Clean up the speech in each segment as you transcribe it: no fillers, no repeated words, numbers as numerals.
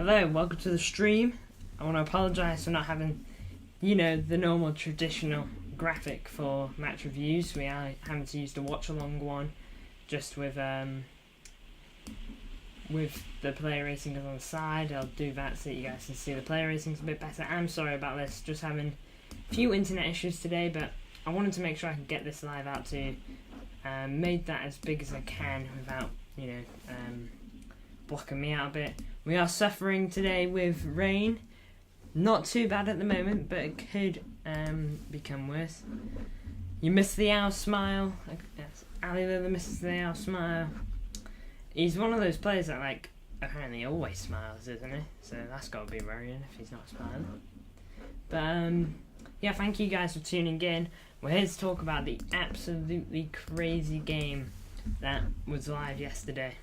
Hello, welcome to the stream. I want to apologise for not having, the normal traditional graphic for match reviews. We are having to use the watch-along one, just with the player ratings on the side. I'll do that so you guys can see the player ratings a bit better. I'm sorry about this, just having a few internet issues today, but I wanted to make sure I could get this live out to you. Made that as big as I can without, blocking me out a bit. We are suffering today with rain. Not too bad at the moment, but it could become worse. You miss the owl smile. Yes, Ali Lilla misses the owl smile. He's one of those players that, apparently always smiles, isn't he? So that's got to be worrying if he's not smiling. But, yeah, thank you guys for tuning in. We're here to talk about the absolutely crazy game that was live yesterday.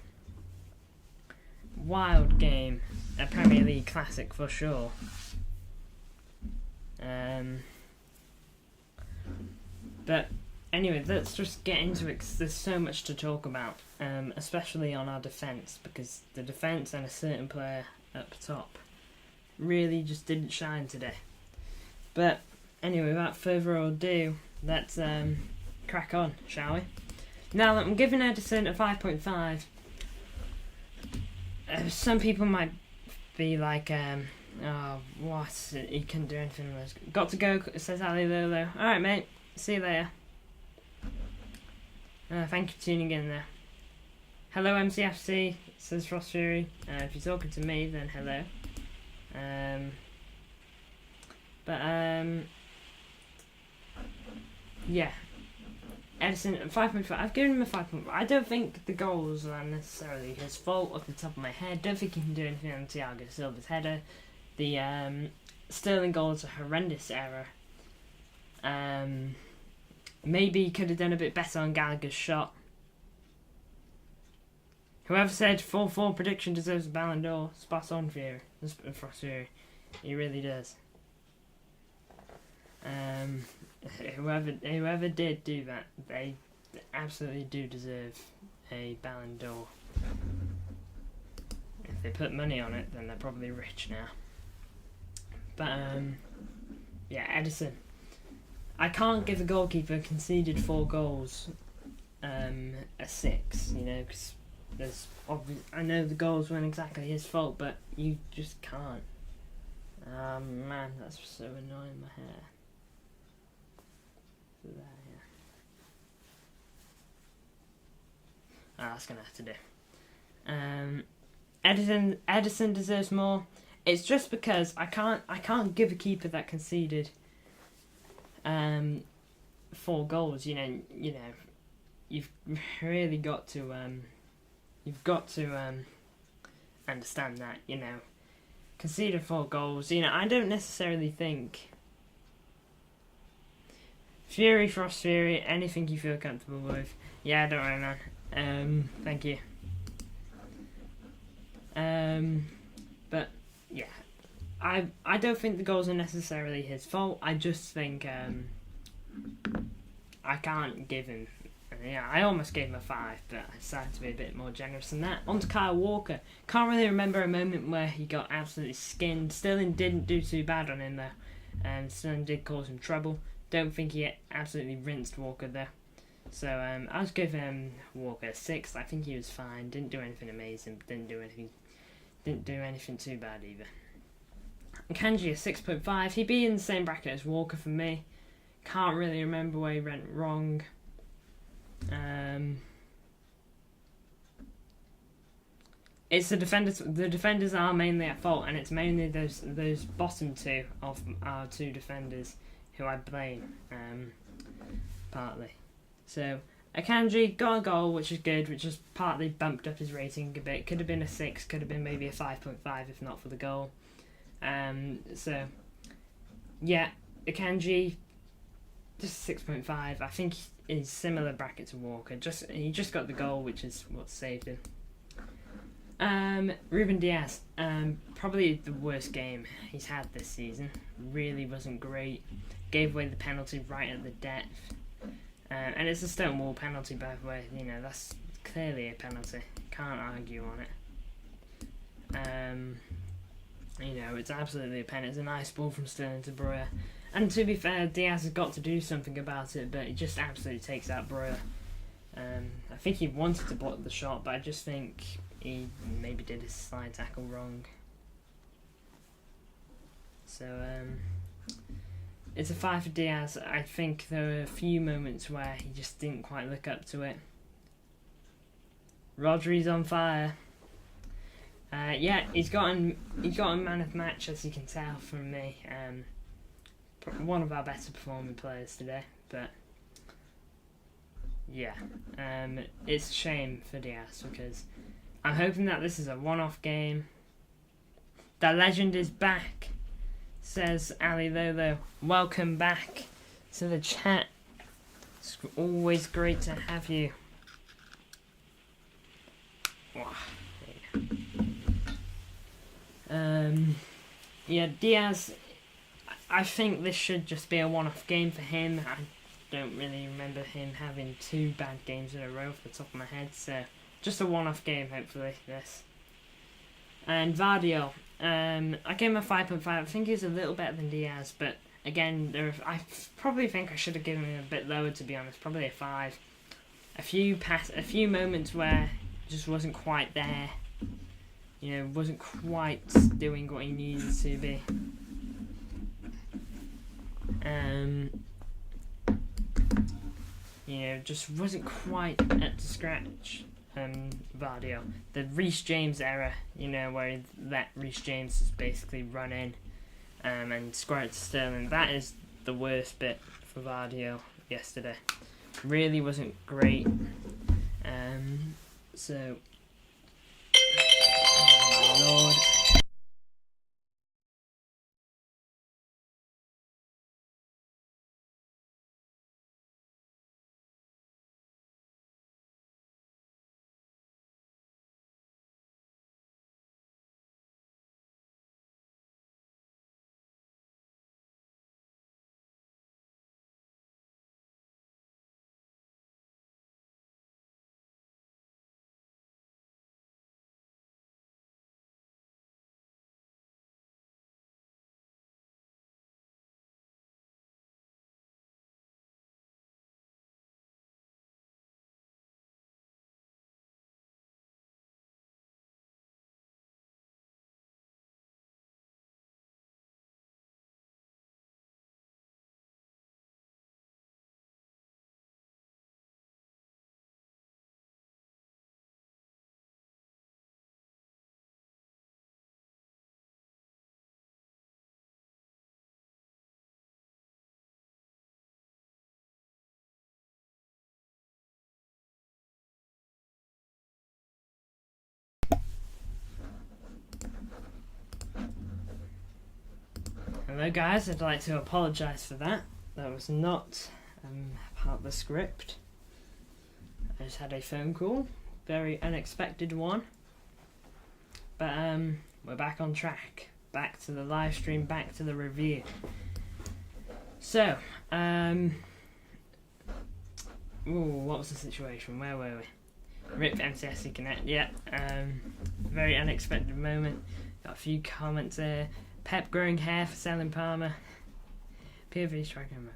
Wild game, a Premier League classic for sure. But anyway, let's just get into it, 'cause there's so much to talk about, especially on our defence, because the defence and a certain player up top really just didn't shine today. But anyway, without further ado, let's crack on, shall we? Now, I'm giving Edison a 5.5. Some people might be like, oh, what? He couldn't do anything. Got to go, says Ali Lolo. Alright, mate. See you later. Thank you for tuning in there. Hello, MCFC, says Frost Fury. If you're talking to me, then hello. Yeah. Edison, 5.5. I've given him a 5.5. I don't think the goals are necessarily his fault off the top of my head. Don't think he can do anything on Thiago Silva's header. The Sterling goal is a horrendous error. Maybe he could have done a bit better on Gallagher's shot. Whoever said 4-4 prediction deserves a Ballon d'Or, spot on, Fury. Frost Fury. He really does. Whoever did do that, they absolutely do deserve a Ballon d'Or. If they put money on it, then they're probably rich now. But yeah, Edison. I can't give a goalkeeper conceded 4 goals a 6, because there's I know the goals weren't exactly his fault, but you just can't. Man, that's so annoying, my hair. So there, yeah. That's gonna have to do. Edison deserves more. It's just because I can't give a keeper that conceded 4 goals. You've really got to understand that. Conceded 4 goals. I don't necessarily think. Fury, Frost Fury, anything you feel comfortable with. Yeah, don't worry, man. Thank you. But yeah, I don't think the goals are necessarily his fault. I just think I can't give him. Yeah, I almost gave him a 5, but I decided to be a bit more generous than that. On to Kyle Walker. Can't really remember a moment where he got absolutely skinned. Sterling didn't do too bad on him though, and Sterling did cause him trouble. Don't think he absolutely rinsed Walker there. So I'll just give Walker a 6. I think he was fine. Didn't do anything amazing. Didn't do anything too bad either. Kanji a 6.5. He'd be in the same bracket as Walker for me. Can't really remember where he went wrong. It's the defenders. The defenders are mainly at fault, and it's mainly those bottom 2 of our 2 defenders who I blame, partly. So, Akanji got a goal, which is good, which has partly bumped up his rating a bit. Could have been a 6, could have been maybe a 5.5 if not for the goal. So, yeah, Akanji, just 6.5. I think he's similar bracket to Walker. He just got the goal, which is what saved him. Ruben Diaz, probably the worst game he's had this season. Really wasn't great. Gave away the penalty right at the depth. And it's a Stonewall penalty, by the way. That's clearly a penalty. Can't argue on it. You know, it's absolutely a pen. It's a nice ball from Sterling to Breuer. And to be fair, Diaz has got to do something about it, but he just absolutely takes out Breuer. I think he wanted to block the shot, but I just think he maybe did his slide tackle wrong. So, it's a 5 for Diaz. I think there were a few moments where he just didn't quite look up to it. Rodri's on fire. Yeah, he's got a man of the match, as you can tell from me. One of our better performing players today, but yeah, it's a shame for Diaz because I'm hoping that this is a one-off game. The legend is back, says Ali Lolo. Welcome back to the chat. It's always great to have you. Yeah, Diaz, I think this should just be a one-off game for him. I don't really remember him having 2 bad games in a row off the top of my head, so just a one-off game, hopefully, this. And Vardio, I gave him a 5.5. I think he's a little better than Diaz, but again, I probably think I should have given him a bit lower, to be honest, probably a 5. A few moments where he just wasn't quite there. You know, wasn't quite doing what he needed to be. You know, just wasn't quite up to scratch. Vardio. The Reece James error, you know, where he let Reece James just basically run in and square it to Sterling. That is the worst bit for Vardio yesterday. Really wasn't great. So, oh my Lord. Hello guys, I'd like to apologise for that. That was not part of the script. I just had a phone call, very unexpected one. But we're back on track. Back to the live stream, back to the review. So, what was the situation? Where were we? RIP MCFR Connect, yeah. Very unexpected moment. Got a few comments there. Pep growing hair for selling Palmer. POV striking my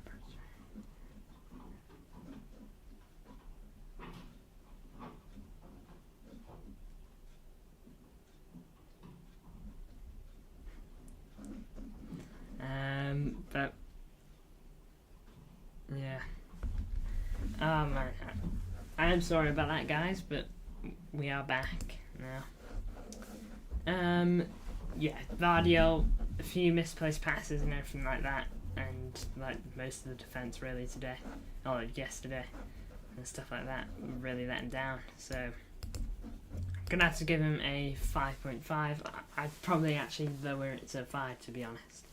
but yeah. Oh man, I'm sorry about that, guys, but we are back now. Yeah, Vardio, a few misplaced passes and everything like that, and like most of the defence really today, or yesterday, and stuff like that, really let him down. So I'm gonna have to give him a 5.5. I'd probably actually lower it to 5, to be honest.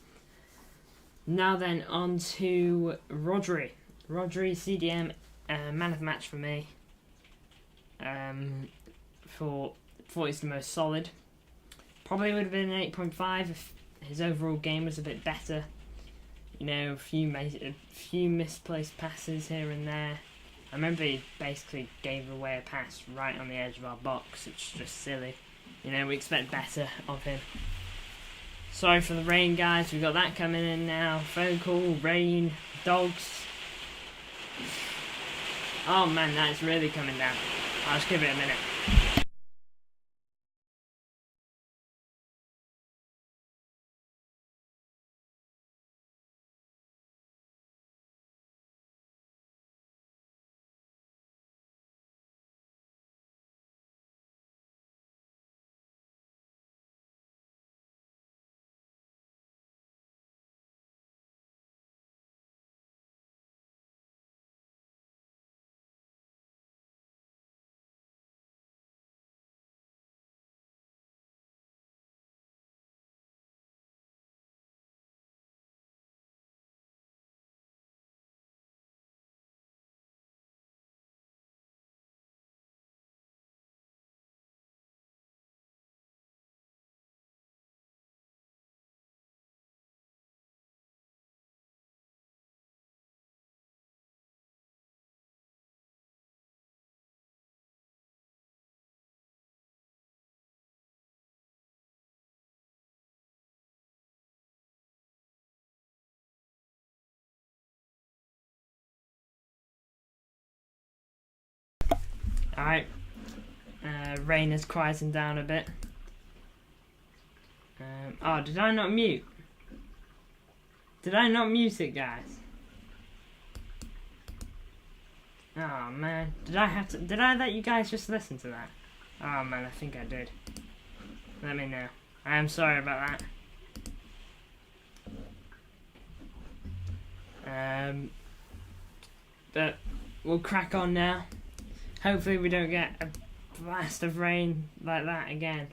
Now then, on to Rodri. Rodri, CDM, man of the match for me. Thought he's the most solid. Probably would have been an 8.5 if his overall game was a bit better. You know, a few misplaced passes here and there. I remember he basically gave away a pass right on the edge of our box, which is just silly. You know, we expect better of him. Sorry for the rain, guys. We've got that coming in now. Phone call, rain, dogs. Oh man, that's really coming down. I'll just give it a minute. Alright, rain is quieting down a bit. Oh, did I not mute? Did I not mute it, guys? Oh man, did I let you guys just listen to that? Oh man, I think I did. Let me know. I am sorry about that. But we'll crack on now. Hopefully we don't get a blast of rain like that again.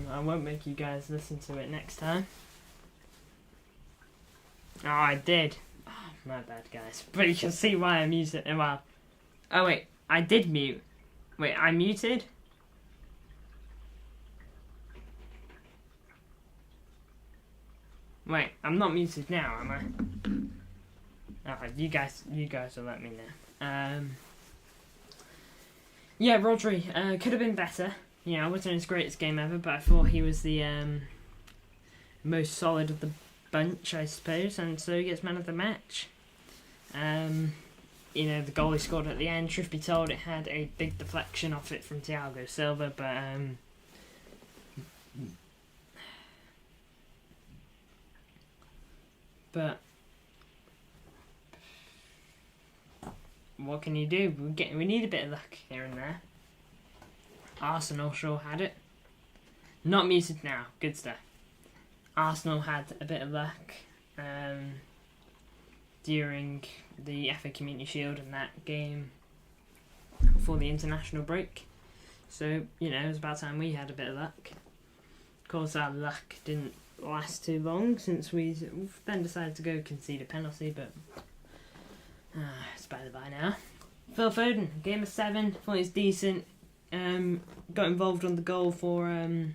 I won't make you guys listen to it next time. Oh, I did. Oh, my bad, guys. But you can see why I muted it. Well, oh wait, I did mute. Wait, I muted? Wait, I'm not muted now, am I? Oh, you guys will let me know. Yeah, Rodri could have been better. You know, it wasn't his greatest game ever, but I thought he was the most solid of the bunch, I suppose, and so he gets man of the match. You know, the goal he scored at the end, truth be told, it had a big deflection off it from Thiago Silva, but what can you do? We need a bit of luck here and there. Arsenal sure had it. Not muted now. Good stuff. Arsenal had a bit of luck during the FA Community Shield and that game before the international break. So, you know, it was about time we had a bit of luck. Of course, our luck didn't last too long since we then decided to go concede a penalty, but it's by the by now. Phil Foden, game of 7, thought he was decent. Got involved on the goal for Erling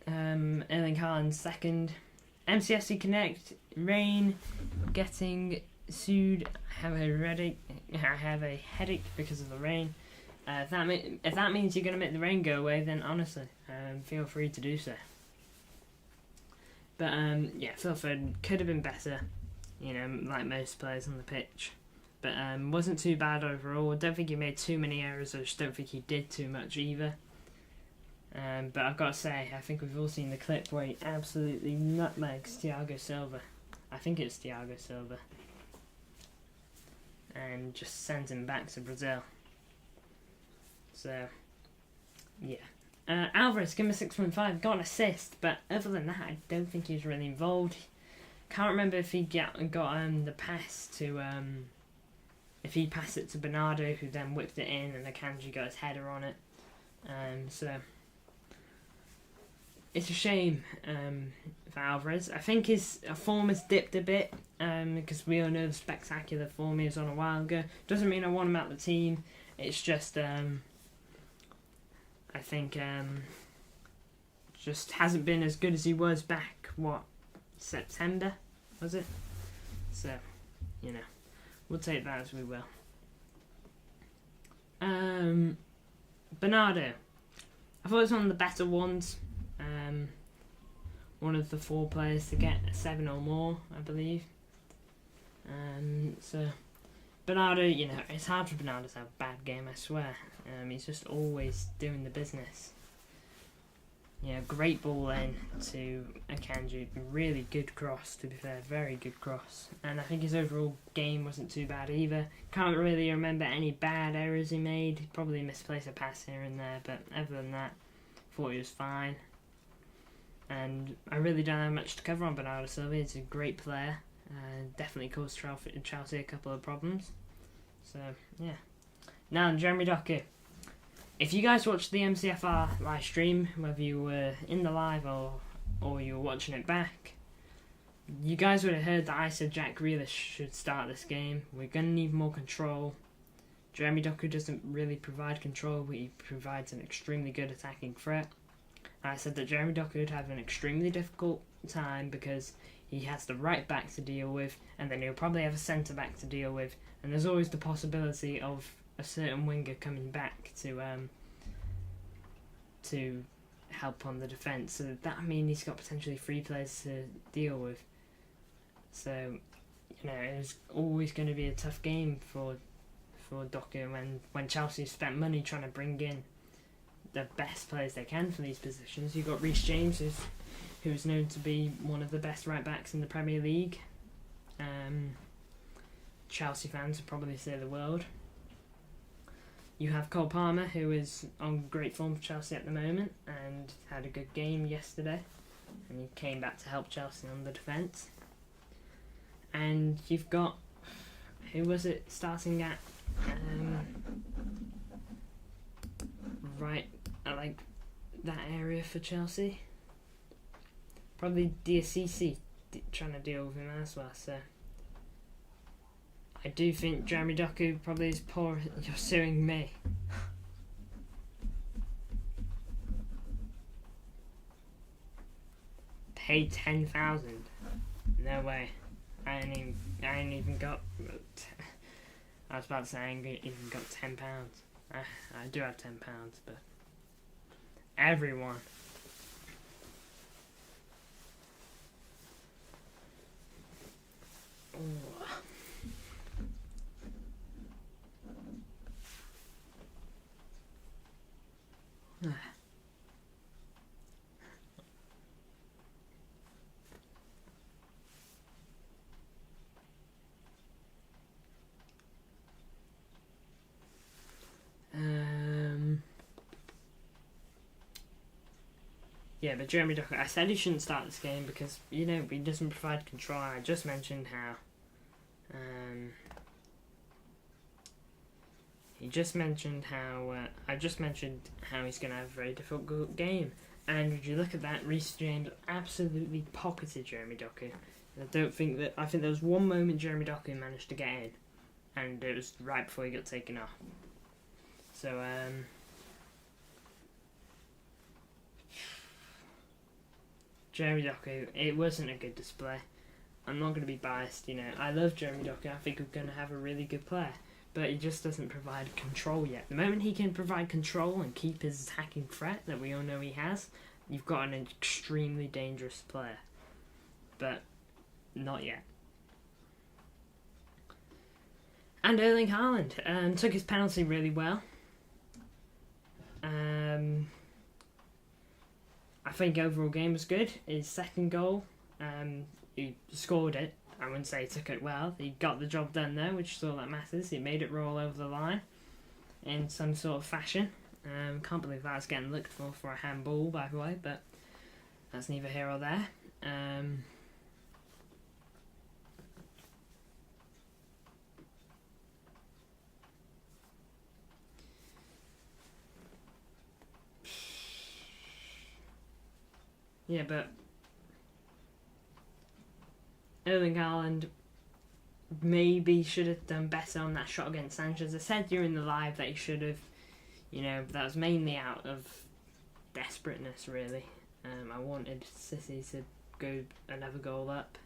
Haaland's second. MCFC Connect, rain, getting sued. I have a headache because of the rain. If that means you're going to make the rain go away, then honestly, feel free to do so. But yeah, Phil Foden could have been better, you know, like most players on the pitch. But wasn't too bad overall. I don't think he made too many errors. I just don't think he did too much either. But I've got to say, I think we've all seen the clip where he absolutely nutmegs Thiago Silva. I think it's Thiago Silva. And just sends him back to Brazil. So, yeah. Alvarez, give him a 6.5. Got an assist, but other than that, I don't think he was really involved. Can't remember if he got the pass to... if he passed it to Bernardo, who then whipped it in, and Akanji got his header on it. So it's a shame for Alvarez. I think his form has dipped a bit, because we all know the spectacular form he was on a while ago. Doesn't mean I want him out of the team. It's just I think just hasn't been as good as he was back, September, was it? So, you know. We'll take that as we will. Bernardo. I thought it was one of the better ones. one of the 4 players to get 7 or more, I believe. So Bernardo, you know, it's hard for Bernardo to have a bad game, I swear. He's just always doing the business. Yeah, great ball in to Akanji. Really good cross, to be fair. Very good cross. And I think his overall game wasn't too bad either. Can't really remember any bad errors he made. He probably misplaced a pass here and there, but other than that, thought he was fine. And I really don't have much to cover on Bernardo Silva. He's a great player. Definitely caused Chelsea a couple of problems. So, yeah. Now, Jeremy Doku. If you guys watched the MCFR live stream, whether you were in the live or you were watching it back, you guys would have heard that I said Jack Grealish should start this game. We're going to need more control. Jeremy Doku doesn't really provide control, but he provides an extremely good attacking threat. And I said that Jeremy Doku would have an extremely difficult time because he has the right back to deal with, and then he'll probably have a centre back to deal with, and there's always the possibility of a certain winger coming back to help on the defence. So that means he's got potentially 3 players to deal with. So, you know, it's always going to be a tough game for Doku when Chelsea spent money trying to bring in the best players they can for these positions. You've got Reece James, who's known to be one of the best right backs in the Premier League. Chelsea fans would probably say the world. You have Cole Palmer, who is on great form for Chelsea at the moment and had a good game yesterday, and he came back to help Chelsea on the defence. And you've got, who was it starting at right at like that area for Chelsea? Probably Diasisi trying to deal with him as well. So I do think Jeremy Doku probably is poor. You're suing me. Pay 10,000? No way. I ain't even got. I was about to say I ain't even got £10. I do have £10, but everyone. Oh. Yeah, but Jeremy Doku, I said he shouldn't start this game because, you know, he doesn't provide control. I just mentioned how I just mentioned how he's going to have a very difficult game. And if you look at that, Reece James absolutely pocketed Jeremy Doku. I think there was one moment Jeremy Doku managed to get in, and it was right before he got taken off. So, Jeremy Doku, it wasn't a good display. I'm not going to be biased, you know. I love Jeremy Doku. I think we're going to have a really good player. But he just doesn't provide control yet. The moment he can provide control and keep his attacking threat that we all know he has, you've got an extremely dangerous player. But not yet. And Erling Haaland took his penalty really well. I think overall game was good. His second goal, he scored it. I wouldn't say he took it well. He got the job done though, which is all that matters. He made it roll over the line in some sort of fashion. Can't believe that was getting looked for a handball, by the way, but that's neither here or there. Yeah, but Erling Haaland maybe should have done better on that shot against Sanchez. I said during the live that he should have, you know, that was mainly out of desperateness, really. I wanted City to go another goal up.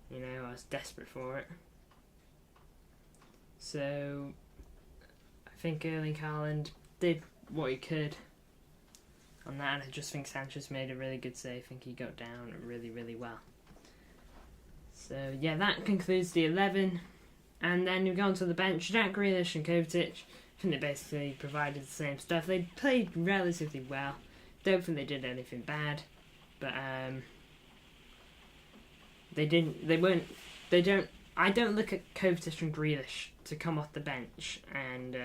You know, I was desperate for it. So I think Erling Haaland did what he could on that, and I just think Sanchez made a really good save. I think he got down really, really well. So yeah, that concludes the 11. And then we go on to the bench. Jack Grealish and Kovacic, I think they basically provided the same stuff. They played relatively well. Don't think they did anything bad, but I don't look at Kovacic and Grealish to come off the bench and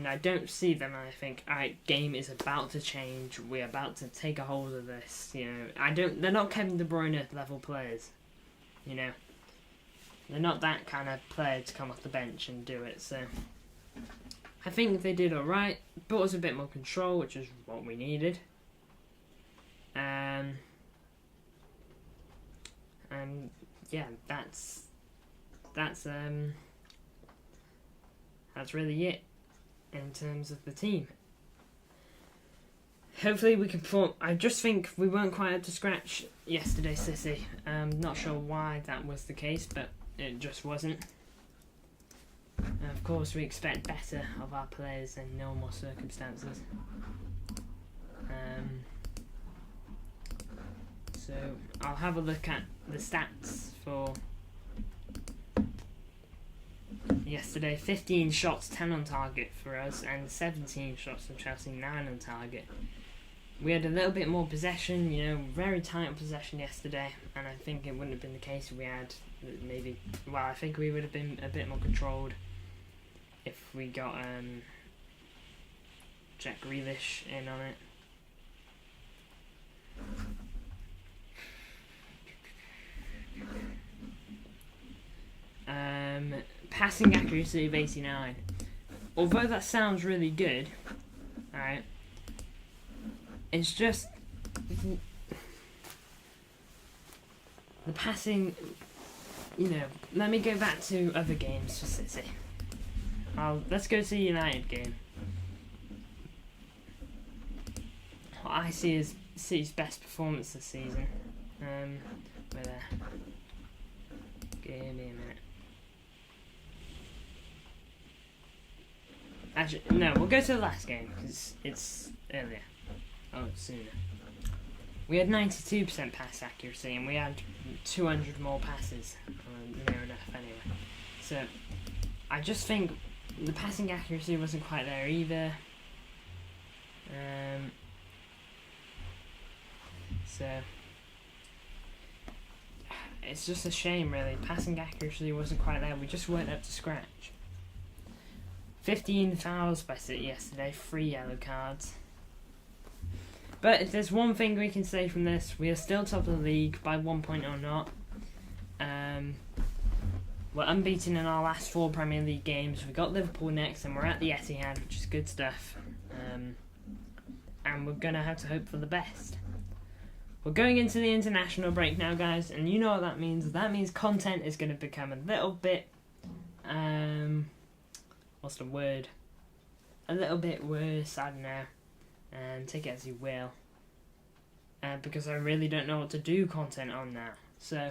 I don't see them, and I think, alright, game is about to change, we're about to take a hold of this, they're not Kevin De Bruyne level players, they're not that kind of player to come off the bench and do it, so I think they did alright, brought us a bit more control, which is what we needed, and yeah, that's really it in terms of the team. Hopefully we can perform. I just think we weren't quite up to scratch yesterday, Sissy. Not sure why that was the case, but it just wasn't. And of course, we expect better of our players in normal circumstances. So I'll have a look at the stats for yesterday. 15 shots, 10 on target for us, and 17 shots from Chelsea, 9 on target. We had a little bit more possession, very tight on possession yesterday, and I think it wouldn't have been the case if we had I think we would have been a bit more controlled if we got Jack Grealish in on it. Passing accuracy of 89. Although that sounds really good, alright, it's just the passing, let me go back to other games for City. Let's go to the United game. What I see as City's best performance this season. We're there. Give me a minute. Actually, no, we'll go to the last game because it's earlier. Oh, it's sooner. We had 92% pass accuracy and we had 200 more passes. Near enough, anyway. So, I just think the passing accuracy wasn't quite there either. So, it's just a shame, really. Passing accuracy wasn't quite there. We just weren't up to scratch. 15 fouls by City yesterday, 3 yellow cards. But if there's one thing we can say from this, we are still top of the league by 1 point or not. We're unbeaten in our last 4 Premier League games. We've got Liverpool next and we're at the Etihad, which is good stuff. And we're going to have to hope for the best. We're going into the international break now, guys, and you know what that means. That means content is going to become a little bit... what's the word? A little bit worse, I don't know. Take it as you will. Because I really don't know what to do content on now. So,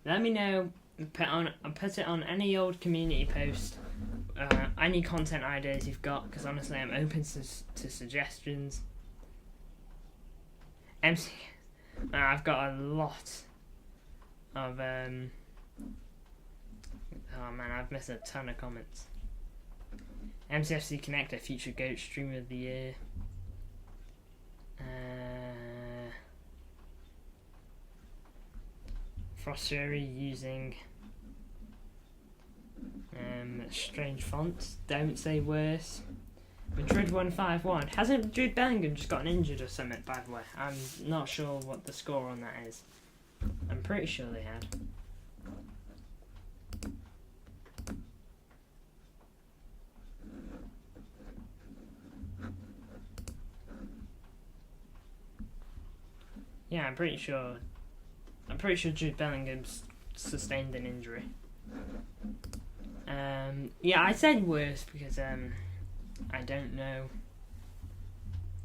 let me know. I'll put it on any old community post. Any content ideas you've got, because honestly I'm open to suggestions. I've got a lot of oh man, I've missed a ton of comments. MCFC Connector, Future GOAT Streamer of the Year. Frostfury using strange fonts. Don't say worse. Madrid 151. Hasn't Jude Bellingham just gotten injured or something, by the way? I'm not sure what the score on that is. I'm pretty sure they had. Yeah, I'm pretty sure Jude Bellingham's sustained an injury. Yeah, I said worse because I don't know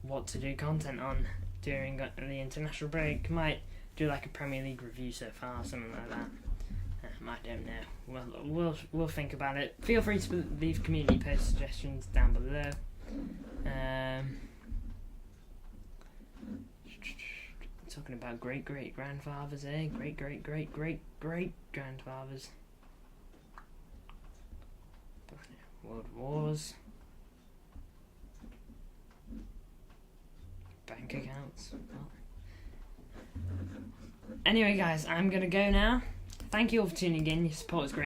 what to do content on during the international break. Might do like a Premier League review so far, something like that. I don't know. We'll think about it. Feel free to leave community post suggestions down below. Talking about great-great-grandfathers, eh? Great-great-great-great-great-grandfathers. World Wars. Bank accounts. Anyway, guys, I'm gonna go now. Thank you all for tuning in. Your support is great.